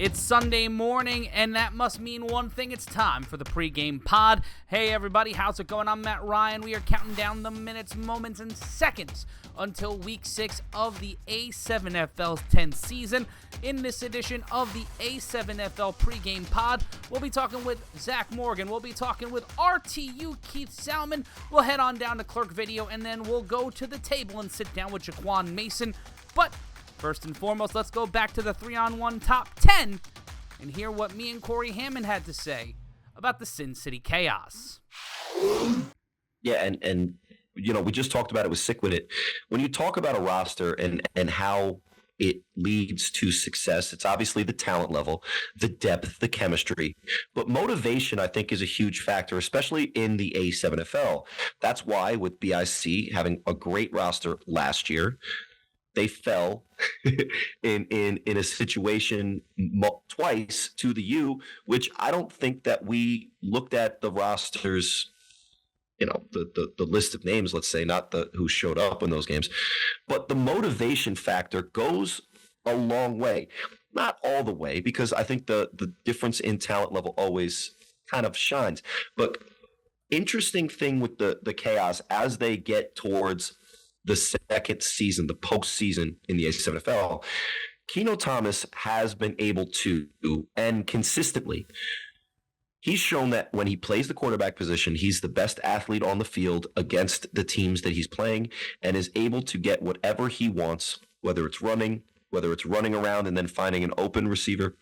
It's Sunday morning, and that must mean one thing. It's time for the pregame pod. Hey, everybody, how's it going? I'm Matt Ryan. We are counting down the minutes, moments, and seconds until Week 6 of the A7FL's 10th season. In this edition of the A7FL pregame pod, we'll be talking with Zach Morgan. We'll be talking with RTU Keith Salman. We'll head on down to Clerk Video, and then we'll go to the table and sit down with Jaquan Mason. But first and foremost, let's go back to the 3-on-1 top 10 and hear what me and Corey Hammond had to say about the Sin City Chaos. Yeah, and you know, we just talked about it with SickWidIt. When you talk about a roster and how it leads to success, it's obviously the talent level, the depth, the chemistry. But motivation, I think, is a huge factor, especially in the A7FL. That's why with BIC having a great roster last year, they fell in a situation twice to the U, which I don't think that we looked at the rosters, you know, the list of names, let's say, not the who showed up in those games, but the motivation factor goes a long way. Not all the way, because I think the difference in talent level always kind of shines. But interesting thing with the Chaos as they get towards the second season, the postseason in the A7FL, Keno Thomas has been able to, and consistently, he's shown that when he plays the quarterback position, he's the best athlete on the field against the teams that he's playing and is able to get whatever he wants, whether it's running around and then finding an open receiver.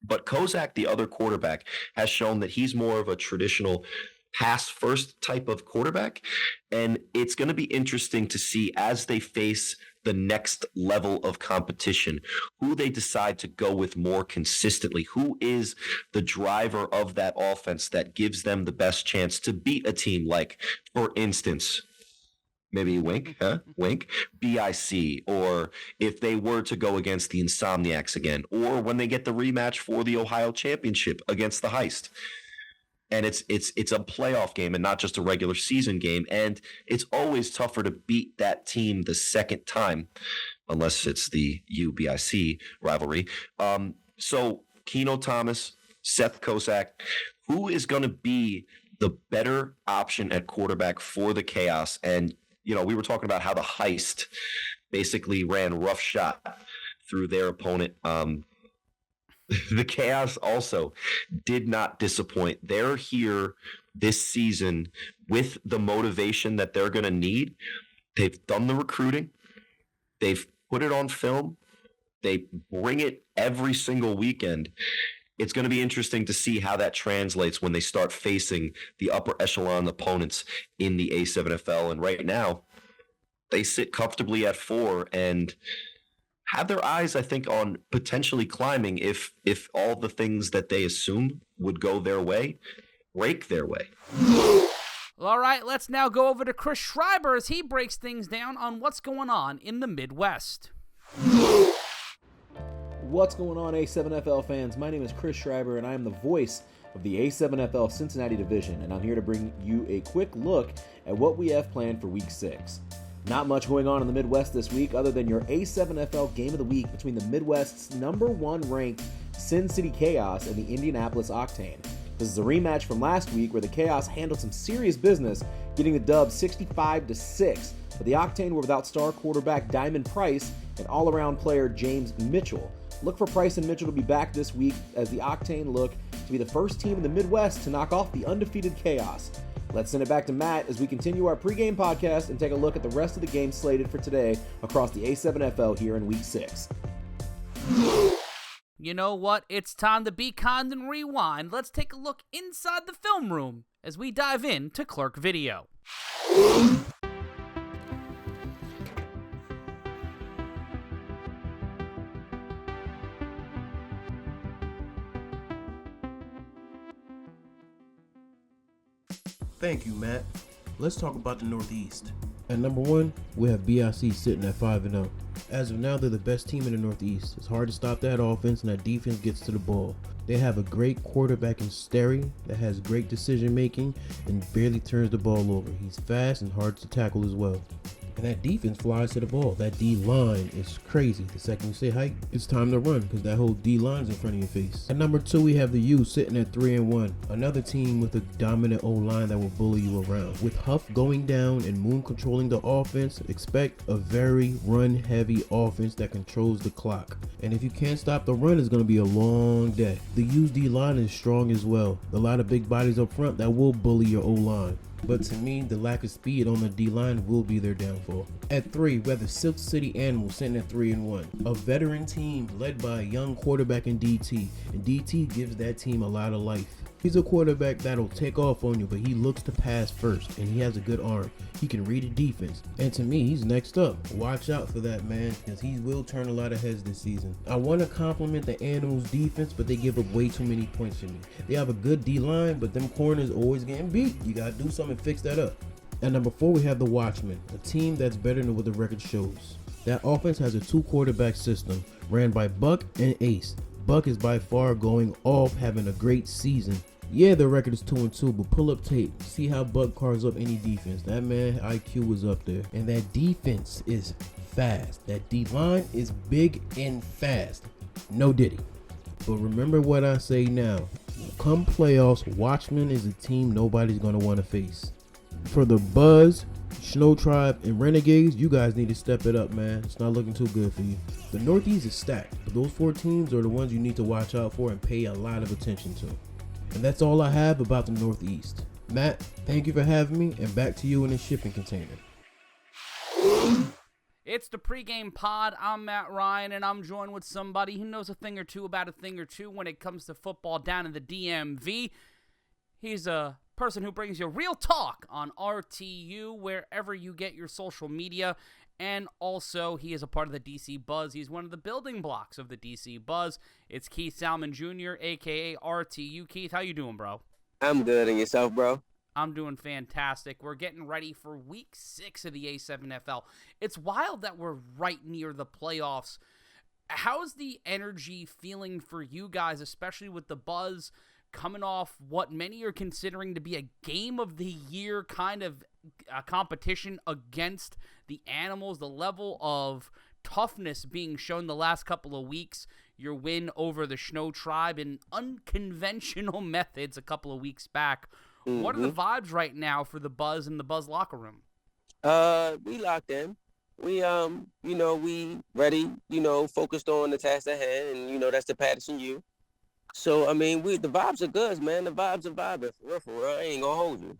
But Kozak, the other quarterback, has shown that he's more of a traditional pass-first type of quarterback, and it's going to be interesting to see as they face the next level of competition, who they decide to go with more consistently, who is the driver of that offense that gives them the best chance to beat a team like, for instance, maybe Wink, BIC, or if they were to go against the Insomniacs again, or when they get the rematch for the Ohio Championship against the Heist. And it's a playoff game and not just a regular season game. And it's always tougher to beat that team the second time, unless it's the UBIC rivalry. So Keno Thomas, Seth Kozak, who is going to be the better option at quarterback for the Chaos? And, you know, we were talking about how the Heist basically ran roughshod through their opponent. The Chaos also did not disappoint. They're here this season with the motivation that they're going to need. They've done the recruiting. They've put it on film. They bring it every single weekend. It's going to be interesting to see how that translates when they start facing the upper echelon opponents in the A7FL. And right now, they sit comfortably at 4 and have their eyes, I think, on potentially climbing if all the things that they assume would go their way, break their way. All right, let's now go over to Chris Schreiber as he breaks things down on what's going on in the Midwest. What's going on, A7FL fans? My name is Chris Schreiber, and I am the voice of the A7FL Cincinnati Division, and I'm here to bring you a quick look at what we have planned for Week 6. Not much going on in the Midwest this week other than your A7FL Game of the Week between the Midwest's #1 ranked Sin City Chaos and the Indianapolis Octane. This is a rematch from last week where the Chaos handled some serious business, getting the dub 65-6, but the Octane were without star quarterback Diamond Price and all-around player James Mitchell. Look for Price and Mitchell to be back this week as the Octane look to be the first team in the Midwest to knock off the undefeated Chaos. Let's send it back to Matt as we continue our pregame podcast and take a look at the rest of the games slated for today across the A7FL here in Week 6. You know what? It's time to be kind and rewind. Let's take a look inside the film room as we dive into Clerk Video. Thank you, Matt. Let's talk about the Northeast. At number 1, we have BIC sitting at 5-0. As of now, they're the best team in the Northeast. It's hard to stop that offense, and that defense gets to the ball. They have a great quarterback in Sterry that has great decision making and barely turns the ball over. He's fast and hard to tackle as well. And that defense flies to the ball. That D-line is crazy. The second you say hike, it's time to run because that whole D-line's in front of your face. At number 2, we have the U sitting at 3-1. Another team with a dominant O-line that will bully you around. With Huff going down and Moon controlling the offense, expect a very run-heavy offense that controls the clock. And if you can't stop the run, it's going to be a long day. The U's D-line is strong as well. A lot of big bodies up front that will bully your O-line. But to me, the lack of speed on the D-line will be their downfall. At 3, we have the Silk City Animals sitting at 3-1. A veteran team led by a young quarterback in DT. And DT gives that team a lot of life. He's a quarterback that'll take off on you, but he looks to pass first, and he has a good arm. He can read a defense. And to me, he's next up. Watch out for that, man, because he will turn a lot of heads this season. I want to compliment the Animals defense, but they give up way too many points for me. They have a good D-line, but them corners always getting beat. You got to do something to fix that up. At number 4, we have the Watchmen, a team that's better than what the record shows. That offense has a 2-quarterback system, ran by Buck and Ace. Buck is by far going off, having a great season. Yeah, the record is 2-2, but pull up tape. See how Buck carves up any defense. That man IQ is up there. And that defense is fast. That D-line is big and fast. No Diddy. But remember what I say now. Come playoffs, Watchmen is a team nobody's going to want to face. For the Buzz, Snow Tribe, and Renegades, you guys need to step it up, man. It's not looking too good for you. The Northeast is stacked, but those 4 teams are the ones you need to watch out for and pay a lot of attention to. And that's all I have about the Northeast. Matt, thank you for having me, and back to you in the shipping container. It's the Pregame Pod. I'm Matt Ryan, and I'm joined with somebody who knows a thing or two about a thing or two when it comes to football down in the DMV. He's a person who brings you real talk on RTU wherever you get your social media. And also, he is a part of the DC Buzz. He's one of the building blocks of the DC Buzz. It's Keith Salman Jr., a.k.a. RTU. Keith, how you doing, bro? I'm good. And yourself, bro? I'm doing fantastic. We're getting ready for Week 6 of the A7FL. It's wild that we're right near the playoffs. How's the energy feeling for you guys, especially with the Buzz coming off what many are considering to be a game of the year kind of competition against the Animals, the level of toughness being shown the last couple of weeks, your win over the Snow Tribe in unconventional methods a couple of weeks back. Mm-hmm. What are the vibes right now for the Buzz and the Buzz locker room? We locked in. We we ready, focused on the task at hand, and that's the Patterson U. So, I mean, the vibes are good, man. The vibes are vibing. For real. I ain't gonna hold you.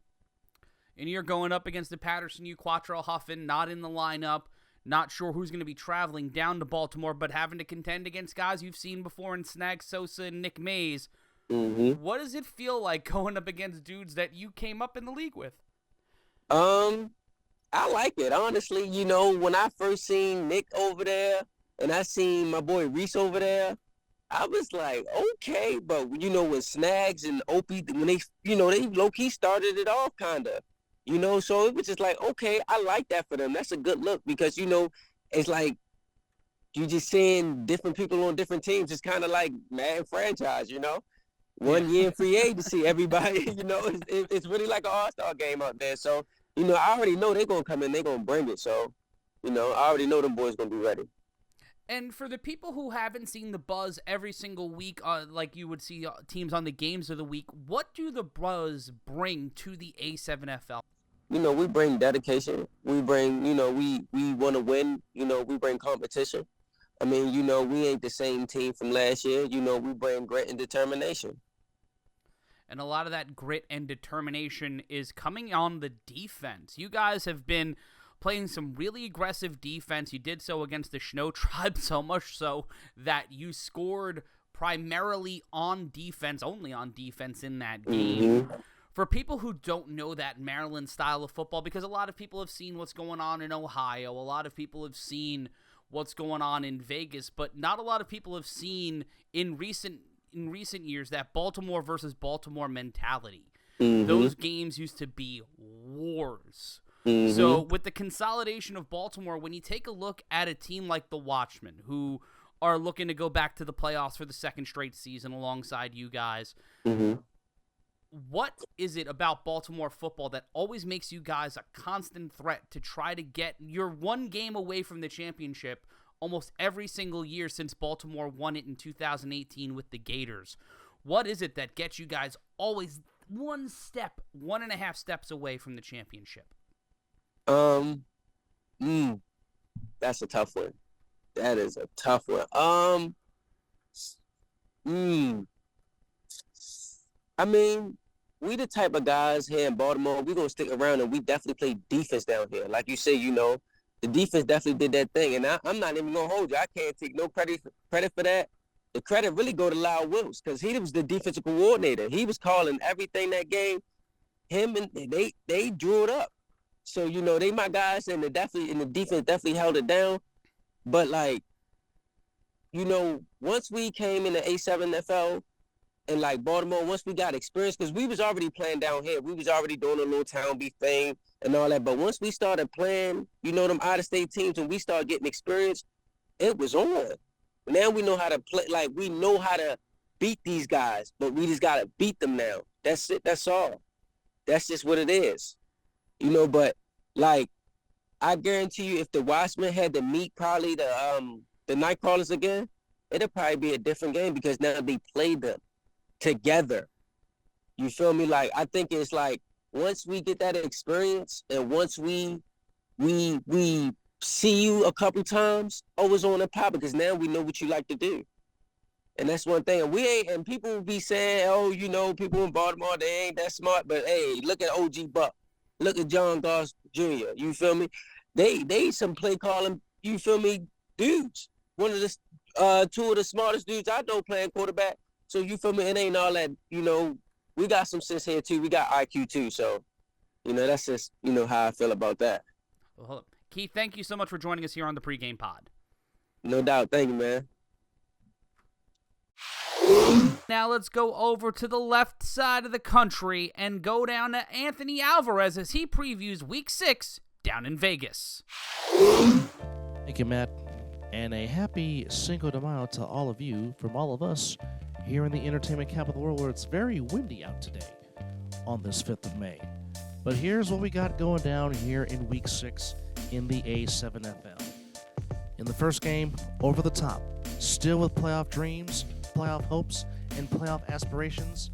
And you're going up against the Patterson U, Quattro Huffin, not in the lineup, not sure who's going to be traveling down to Baltimore, but having to contend against guys you've seen before in Snag Sosa and Nick Mays. Mm-hmm. What does it feel like going up against dudes that you came up in the league with? I like it, honestly. When I first seen Nick over there and I seen my boy Reese over there, I was like, okay, but when Snags and Opie, when they low-key started it off kind of, so it was just like, okay, I like that for them. That's a good look because, it's like you just seeing different people on different teams. It's kind of like Madden franchise, 1 year in free agency, everybody, it's really like an all-star game out there. So, I already know they're going to come in, they're going to bring it. So, I already know them boys going to be ready. And for the people who haven't seen the Buzz every single week, like you would see teams on the games of the week, what do the Buzz bring to the A7FL? We bring dedication. We bring, we want to win. We bring competition. I mean, we ain't the same team from last year. We bring grit and determination. And a lot of that grit and determination is coming on the defense. You guys have been playing some really aggressive defense. You did so against the Snow Tribe, so much so that you scored primarily on defense, only on defense in that game. Mm-hmm. For people who don't know that Maryland style of football, because a lot of people have seen what's going on in Ohio, a lot of people have seen what's going on in Vegas, but not a lot of people have seen in recent years that Baltimore versus Baltimore mentality. Mm-hmm. Those games used to be wars. Mm-hmm. So with the consolidation of Baltimore, when you take a look at a team like the Watchmen, who are looking to go back to the playoffs for the second straight season alongside you guys, mm-hmm. What is it about Baltimore football that always makes you guys a constant threat to try to get your one game away from the championship almost every single year since Baltimore won it in 2018 with the Gators? What is it that gets you guys always 1.5 steps away from the championship? That's a tough one. That is a tough one. I mean, we the type of guys here in Baltimore, we're going to stick around and we definitely play defense down here. Like you say, the defense definitely did that thing. And I'm not even going to hold you. I can't take no credit for that. The credit really go to Lyle Wilkes because he was the defensive coordinator. He was calling everything that game. Him and they drew it up. So, they my guys and the defense definitely held it down. But, once we came in the A7FL, and Baltimore, once we got experience, because we was already playing down here. We was already doing a little town beat thing and all that. But once we started playing, them out-of-state teams, and we started getting experience, it was on. Now we know how to play. We know how to beat these guys, but we just got to beat them now. That's it. That's all. That's just what it is. But, I guarantee you, if the Watchmen had to meet probably the Nightcrawlers again, it'll probably be a different game because now they played them together. You feel me? I think it's once we get that experience and once we see you a couple times, always on the pop because now we know what you like to do. And that's one thing. And people will be saying, people in Baltimore, they ain't that smart. But hey, look at OG Buck. Look at John Goss Jr. You feel me? They some play calling, you feel me, dudes. One of the two of the smartest dudes I know playing quarterback. So you feel me? It ain't all that, we got some sense here too. We got IQ too. So, that's just, how I feel about that. Well, hold up. Keith, thank you so much for joining us here on the Pregame Pod. No doubt. Thank you, man. Now let's go over to the left side of the country and go down to Anthony Alvarez as he previews Week 6 down in Vegas. Thank you, Matt. And a happy Cinco de Mayo to all of you from all of us here in the entertainment capital of the world where it's very windy out today on this 5th of May. But here's what we got going down here in Week 6 in the A7FL. In the first game, over the top, still with playoff dreams, playoff hopes, and playoff aspirations,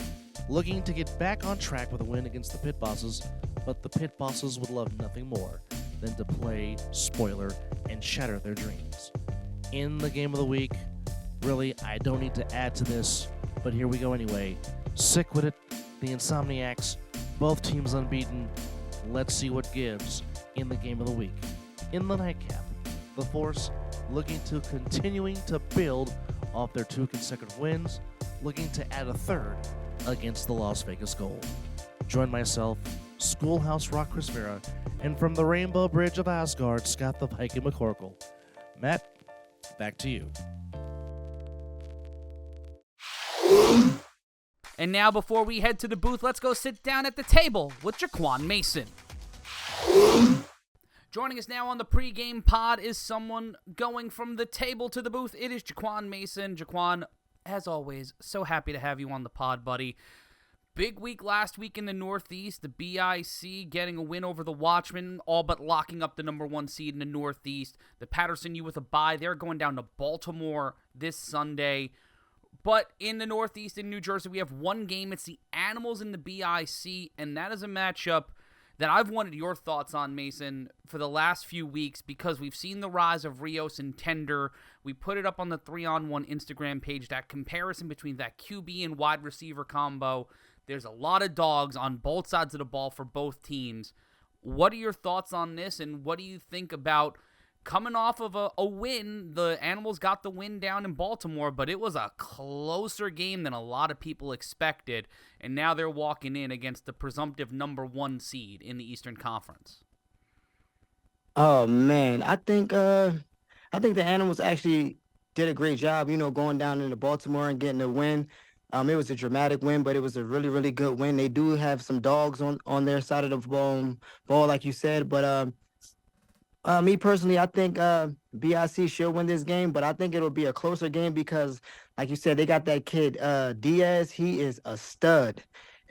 looking to get back on track with a win against the Pit Bosses, but the Pit Bosses would love nothing more than to play spoiler and shatter their dreams. In the game of the week, really, I don't need to add to this, but here we go anyway. SickWidIt, the Insomniacs, both teams unbeaten. Let's see what gives in the game of the week. In the nightcap, the Force looking to continuing to build off their 2 consecutive wins, looking to add a third against the Las Vegas Gold. Join myself, Schoolhouse Rock Chris Vera, and from the Rainbow Bridge of Asgard, Scott the Viking McCorkle. Matt, back to you. And now before we head to the booth, let's go sit down at the table with Jaquan Mason. Joining us now on the Pregame Pod is someone going from the table to the booth. It is Jaquan Mason. Jaquan, as always, so happy to have you on the pod, buddy. Big week last week in the Northeast, the BIC getting a win over the Watchmen, all but locking up the number 1 seed in the Northeast. The Patterson U with a bye. They're going down to Baltimore this Sunday. But in the Northeast in New Jersey, we have one game. It's the Animals in the BIC, and that is a matchup that I've wanted your thoughts on, Mason, for the last few weeks because we've seen the rise of Rios and Tender. We put it up on the 3-on-1 Instagram page, that comparison between that QB and wide receiver combo. There's a lot of dogs on both sides of the ball for both teams. What are your thoughts on this, and what do you think about coming off of a win? The Animals got the win down in Baltimore, but it was a closer game than a lot of people expected, and now they're walking in against the presumptive number 1 seed in the Eastern Conference. Oh man, I think the Animals actually did a great job, going down into Baltimore and getting a win. It was a dramatic win, but it was a really, really good win. They do have some dogs on their side of the ball, like you said. But me personally, I think BIC should win this game, but I think it'll be a closer game because, like you said, they got that kid Diaz. He is a stud,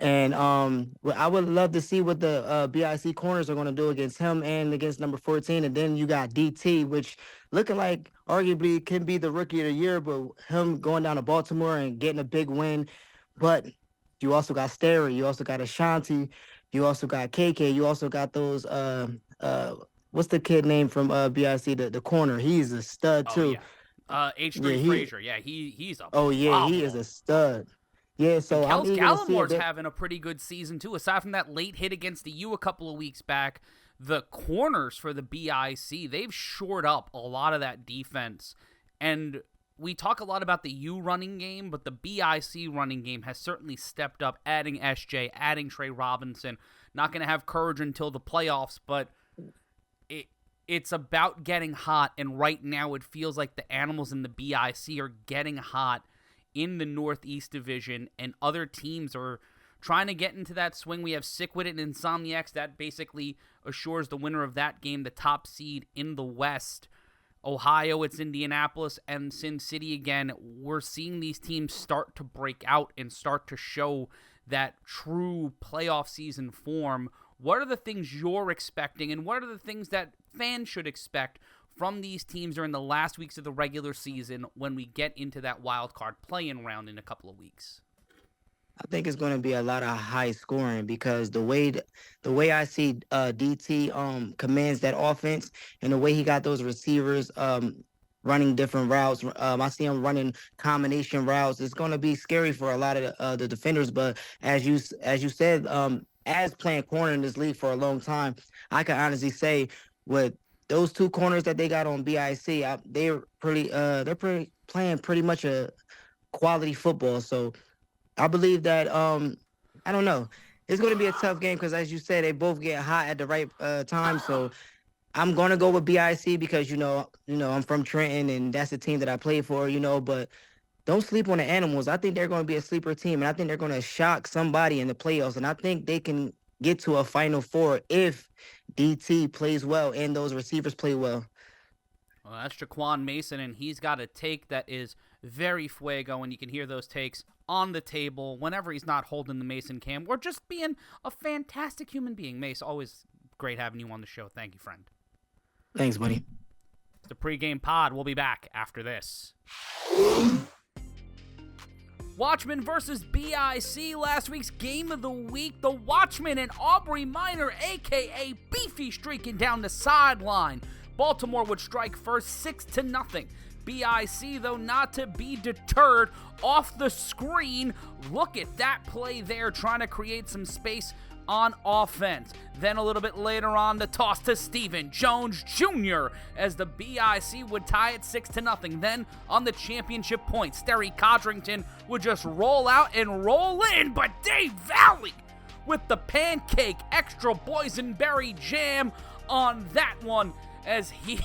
And I would love to see what the BIC corners are going to do against him and against number 14. And then you got DT, which looking like arguably can be the rookie of the year, but him going down to Baltimore and getting a big win. But you also got Sterry, you also got Ashanti, you also got KK, you also got those what's the kid name from BIC, the corner? He's a stud too. H3 Frazier. Yeah, he's a he is a stud. Yeah, so I'm eager to see Gallimore's having a pretty good season too. Aside from that late hit against the U a couple of weeks back, the corners for the BIC, they've shored up a lot of that defense. And we talk a lot about the U running game, but the BIC running game has certainly stepped up, adding SJ, adding Trey Robinson. Not going to have courage until the playoffs, but it's about getting hot, and right now it feels like the Animals in the BIC are getting hot in the Northeast Division, and other teams are trying to get into that swing. We have SickWidIt and Insomniacs. That basically assures the winner of that game the top seed in the West. Ohio, it's Indianapolis, and Sin City again. We're seeing these teams start to break out and start to show that true playoff season form. What are the things you're expecting, and what are the things that fans should expect from these teams during the last weeks of the regular season when we get into that wild card play-in round in a couple of weeks? I think it's going to be a lot of high scoring because the way I see DT commands that offense and the way he got those receivers running different routes. I see him running combination routes. It's going to be scary for a lot of the defenders. But as you said, as playing corner in this league for a long time, I can honestly say with those two corners that they got on BIC, they're playing pretty much a quality football. So I believe that I don't know. It's going to be a tough game because, as you said, they both get hot at the right time. So I'm going to go with BIC because I'm from Trenton and that's the team that I play for. But don't sleep on the Animals. I think they're going to be a sleeper team, and I think they're going to shock somebody in the playoffs. And I think they can get to a Final Four if DT plays well and those receivers play well. Well, that's Jaquan Mason, and he's got a take that is very fuego, and you can hear those takes on the table whenever he's not holding the Mason cam or just being a fantastic human being. Mace, always great having you on the show. Thank you, friend. Thanks, buddy. It's the pregame pod. We'll be back after this. Watchmen versus BIC, last week's game of the week. The Watchmen and Aubrey Minor, a.k.a. Beefy, streaking down the sideline. Baltimore would strike first 6-0. BIC, though, not to be deterred, off the screen. Look at that play there, trying to create some space on offense. Then a little bit later on, the toss to Stephen Jones Jr. as the BIC would tie it 6-0. Then on the championship point, Sterry Codrington would just roll out and roll in, but Dave Valley with the pancake extra boysenberry jam on that one as he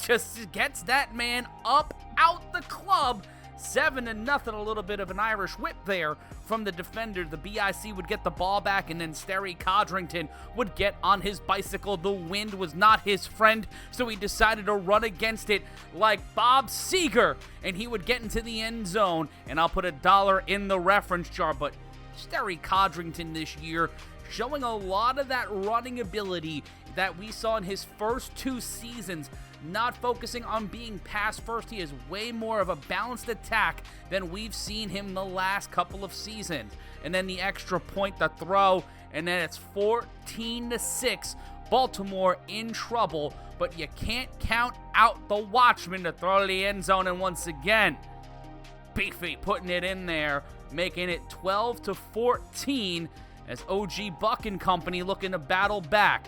just gets that man up out the club. 7-0, a little bit of an Irish whip there from the defender. The BIC would get the ball back, and then Sterry Codrington would get on his bicycle. The wind was not his friend, so he decided to run against it like Bob Seger, and he would get into the end zone, and I'll put $1 in the reference jar. But Sterry Codrington this year showing a lot of that running ability that we saw in his first two seasons, not focusing on being pass first. He is way more of a balanced attack than we've seen him the last couple of seasons. And then the extra point, the throw, and then it's 14-6. Baltimore in trouble, but you can't count out the Watchmen to throw to the end zone. And once again, Beefy putting it in there, making it 12-14 as OG Buck and company looking to battle back.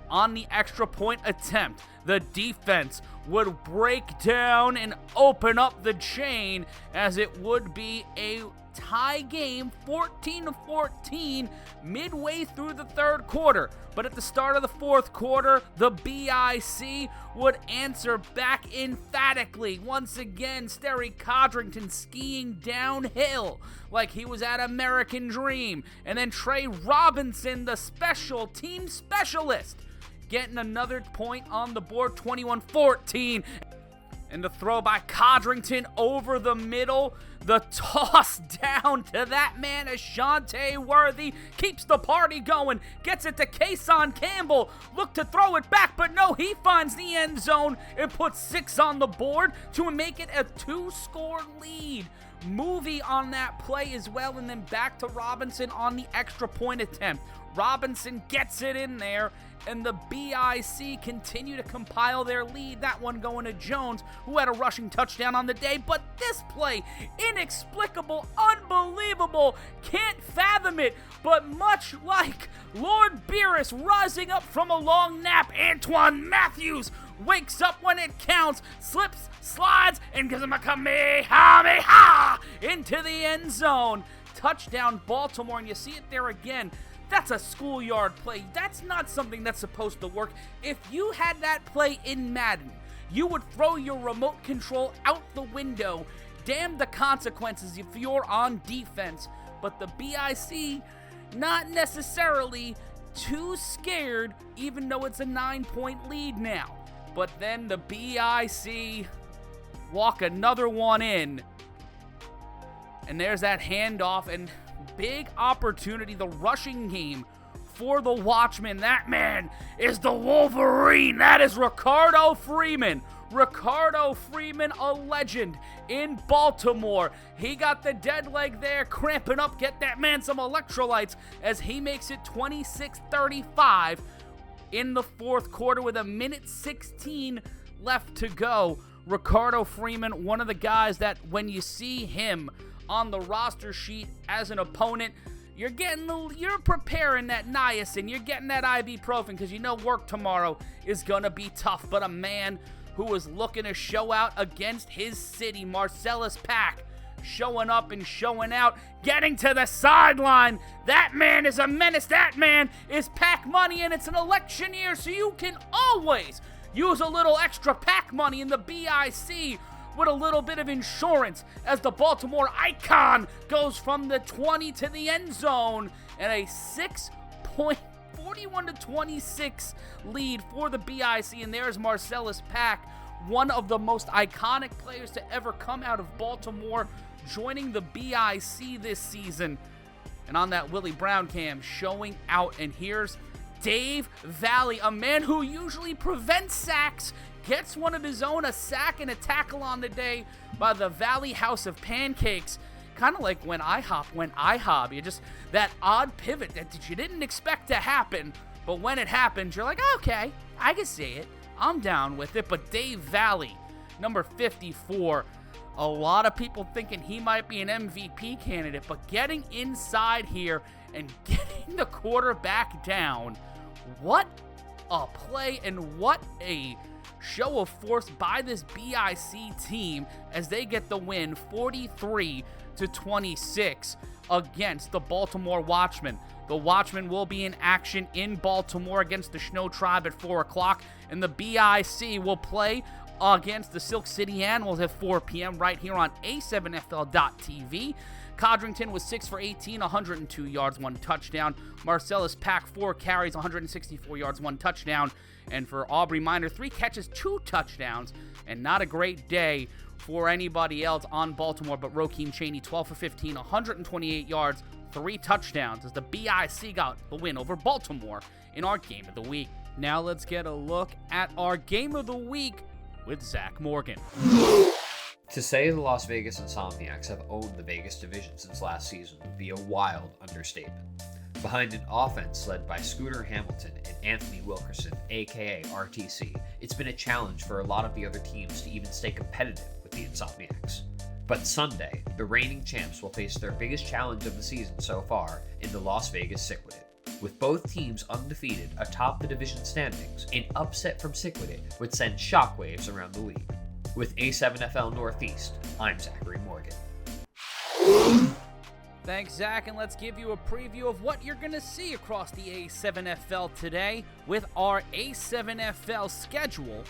On the extra point attempt, the defense would break down and open up the chain as it would be a tie game, 14-14, midway through the third quarter. But at the start of the fourth quarter, the BIC would answer back emphatically. Once again, Sterry Codrington skiing downhill like he was at American Dream. And then Trey Robinson, the special team specialist, getting another point on the board, 21-14. And the throw by Codrington over the middle. The toss down to that man, Ashante Worthy, keeps the party going, gets it to Kason Campbell, look to throw it back, but no, he finds the end zone and puts 6 on the board to make it a 2-score lead. Movie on that play as well, and then back to Robinson on the extra point attempt. Robinson gets it in there, and the BIC continue to compile their lead. That one going to Jones, who had a rushing touchdown on the day. But this play, inexplicable, unbelievable, can't fathom it. But much like Lord Beerus rising up from a long nap, Antoine Matthews wakes up when it counts, slips, slides, and gives him a kamehameha into the end zone. Touchdown Baltimore, and you see it there again. That's a schoolyard play. That's not something that's supposed to work. If you had that play in Madden, you would throw your remote control out the window. Damn the consequences if you're on defense. But the BIC, not necessarily too scared, even though it's a 9-point lead now. But then the BIC walk another one in. And there's that handoff, and big opportunity, the rushing game for the Watchman. That man is the Wolverine. That is Ricardo Freeman. Ricardo Freeman, a legend in Baltimore. He got the dead leg there, cramping up, get that man some electrolytes as he makes it 26-35 in the fourth quarter with 1:16 left to go. Ricardo Freeman, one of the guys that when you see him on the roster sheet as an opponent, you're preparing that niacin, you're getting that ibuprofen because you know work tomorrow is gonna be tough. But a man who was looking to show out against his city, Marcellus Pack, showing up and showing out, getting to the sideline. That man is a menace. That man is Pack money, and it's an election year, so you can always use a little extra Pack money in the BIC with a little bit of insurance as the Baltimore Icon goes from the 20 to the end zone and a 41-26 lead for the BIC. And there's Marcellus Pack, one of the most iconic players to ever come out of Baltimore, joining the BIC this season. And on that Willie Brown cam, showing out. And here's Dave Valley, a man who usually prevents sacks, gets one of his own, a sack and a tackle on the day by the Valley House of Pancakes. Kind of like when IHOP went IHOB. You just, that odd pivot that you didn't expect to happen, but when it happens, you're like, okay, I can see it. I'm down with it. But Dave Valley, number 54, a lot of people thinking he might be an MVP candidate, but getting inside here and getting the quarterback down, what a play and what a show of force by this BIC team as they get the win 43-26 against the Baltimore Watchmen. The Watchmen will be in action in Baltimore against the Snow Tribe at 4 o'clock, and the BIC will play against the Silk City Animals at 4 p.m. right here on A7FL.TV. Codrington was 6 for 18, 102 yards, 1 touchdown. Marcellus Pack, 4 carries, 164 yards, 1 touchdown. And for Aubrey Minor, 3 catches, 2 touchdowns. And not a great day for anybody else on Baltimore, but Rokeem Chaney, 12 for 15, 128 yards, 3 touchdowns as the BIC got the win over Baltimore in our Game of the Week. Now let's get a look at our Game of the Week with Zach Morgan. To say the Las Vegas Insomniacs have owned the Vegas division since last season would be a wild understatement. Behind an offense led by Scooter Hamilton and Anthony Wilkerson, aka RTC, it's been a challenge for a lot of the other teams to even stay competitive with the Insomniacs. But Sunday, the reigning champs will face their biggest challenge of the season so far in the Las Vegas SickWidIt. With both teams undefeated atop the division standings, an upset from SickWidIt would send shockwaves around the league. With A7FL Northeast, I'm Zachary Morgan. Thanks, Zach, and let's give you a preview of what you're going to see across the A7FL today with our A7FL schedule,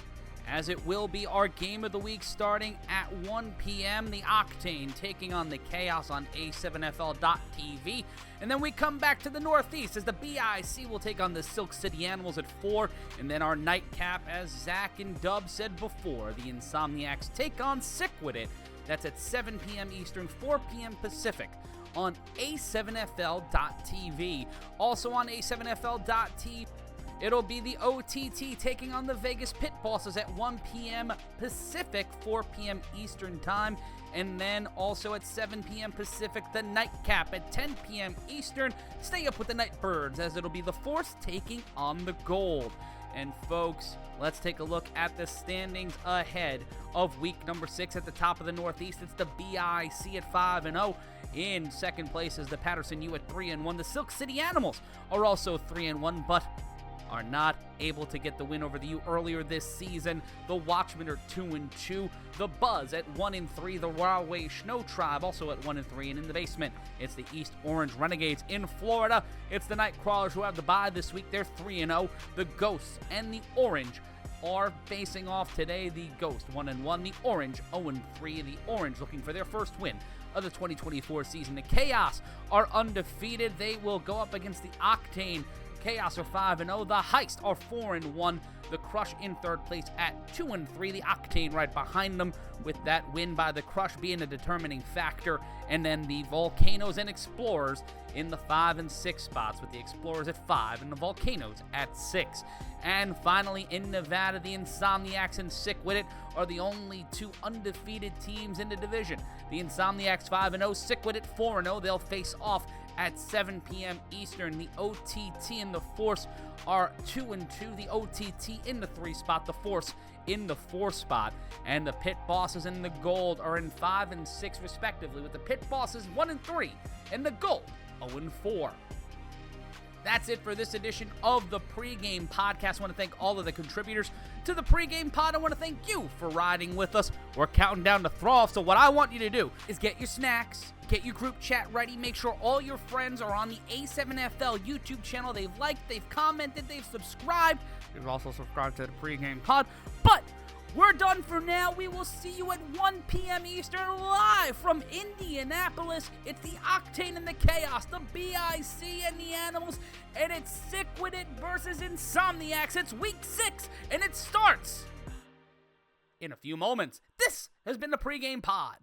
as it will be our Game of the Week starting at 1 p.m. The Octane taking on the Chaos on A7FL.TV. And then we come back to the Northeast as the BIC will take on the Silk City Animals at 4. And then our nightcap, as Zach and Dub said before, the Insomniacs take on SickWidIt That's at 7 p.m. Eastern, 4 p.m. Pacific on A7FL.TV. Also on A7FL.TV, it'll be the OTT taking on the Vegas Pit Bosses at 1 p.m. Pacific, 4 p.m. Eastern Time. And then also at 7 p.m. Pacific, the Nightcap at 10 p.m. Eastern. Stay up with the Nightbirds, as it'll be the Force taking on the Gold. And folks, let's take a look at the standings ahead of week number 6 at the top of the Northeast. It's the BIC at 5-0. In second place is the Patterson U at 3-1. The Silk City Animals are also 3-1, but are not able to get the win over the U earlier this season. The Watchmen are 2-2. The Buzz at 1-3. The Railway Snow Tribe also at 1-3. And in the basement, it's the East Orange Renegades. In Florida, it's the Nightcrawlers who have the bye this week. They're 3-0. The Ghosts and the Orange are facing off today. The Ghost 1-1. The Orange 0-3. The Orange looking for their first win of the 2024 season. The Chaos are undefeated. They will go up against the Octane. Chaos are 5-0. The Heist are 4-1. The Crush in third place at 2-3. The Octane right behind them, with that win by the Crush being a determining factor. And then the Volcanoes and Explorers in the 5 and 6 spots, with the Explorers at 5 and the Volcanoes at 6. And finally, in Nevada, the Insomniacs and SickWidIt are the only two undefeated teams in the division. The Insomniacs 5-0, SickWidIt 4-0. They'll face off at 7 p.m. Eastern. The OTT and the Force are 2-2. The OTT in the 3 spot, the Force in the 4 spot. And the Pit Bosses and the Gold are in 5 and 6 respectively, with the Pit Bosses 1-3 and the Gold 0-4. That's it for this edition of the Pregame Podcast. I want to thank all of the contributors to the Pregame Pod. I want to thank you for riding with us. We're counting down to throw off, so what I want you to do is get your snacks, get your group chat ready, make sure all your friends are on the A7FL YouTube channel. They've liked, they've commented, they've subscribed. They've also subscribed to the Pregame Pod. But we're done for now. We will see you at 1 p.m. Eastern live from Indianapolis. It's the Octane and the Chaos, the BIC and the Animals, and it's SickWidIt versus Insomniacs. It's week 6, and it starts in a few moments. This has been the Pregame Pod.